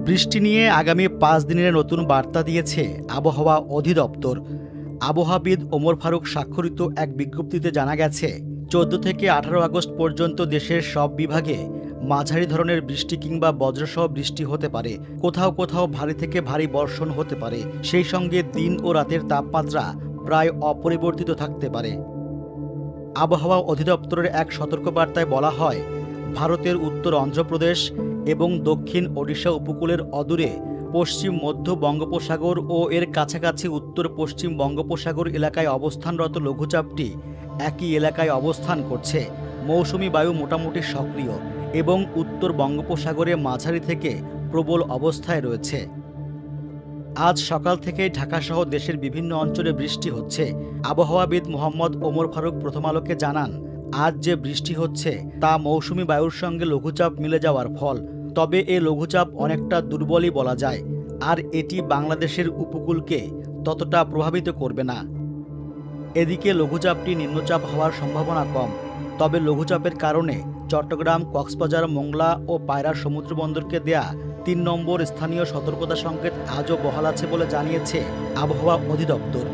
বৃষ্টি নিয়ে আগামী 5 দিনের নতুন বার্তা দিয়েছে আবহাওয়া অধিদপ্তর। আবহাওয়াবিদ ওমর ফারুক স্বাক্ষরিত এক বিজ্ঞপ্তিতে জানা গেছে, 14 থেকে 18 আগস্ট পর্যন্ত দেশের সব বিভাগে মাঝারি ধরনের বৃষ্টি কিংবা বজ্রসহ বৃষ্টি হতে পারে। কোথাও কোথাও ভারী থেকে ভারী বর্ষণ হতে পারে। সেই সঙ্গে দিন ও রাতের তাপমাত্রা প্রায় অপরিবর্তিত থাকতে পারে। আবহাওয়া অধিদপ্তরের এক সতর্কবার্তায় বলা হয়, ভারতের উত্তর অন্ধ্রপ্রদেশ এবং দক্ষিণ ওড়িশা উপকূলের অদূরে পশ্চিম মধ্য বঙ্গোপসাগর ও এর কাছাকাছি উত্তর পশ্চিম বঙ্গোপসাগর এলাকায় অবস্থানরত লঘুচাপটি একই এলাকায় অবস্থান করছে। মৌসুমি বায়ু মোটামুটি সক্রিয় এবং উত্তর বঙ্গোপসাগরে মাঝারি থেকে প্রবল অবস্থায় রয়েছে। আজ সকাল থেকেই ঢাকাসহ দেশের বিভিন্ন অঞ্চলে বৃষ্টি হচ্ছে। আবহাওয়াবিদ মোহাম্মদ ওমর ফারুক প্রথম আলোকে জানান, আজ যে বৃষ্টি হচ্ছে তা মৌসুমি বায়ুর সঙ্গে লঘুচাপ মিলে যাওয়ার ফল। তবে এ লঘুচাপ অনেকটা দুর্বলই বলা যায়, আর এটি বাংলাদেশের উপকূলকে ততটা প্রভাবিত করবে না। এদিকে লঘুচাপটি নিম্নচাপ হওয়ার সম্ভাবনা কম। তবে লঘুচাপের কারণে চট্টগ্রাম, কক্সবাজার, মোংলা ও পায়রা সমুদ্রবন্দরকে দেয়া 3 নম্বর স্থানীয় সতর্কতা সংকেত আজও বহাল আছে বলে জানিয়েছে আবহাওয়া অধিদপ্তর।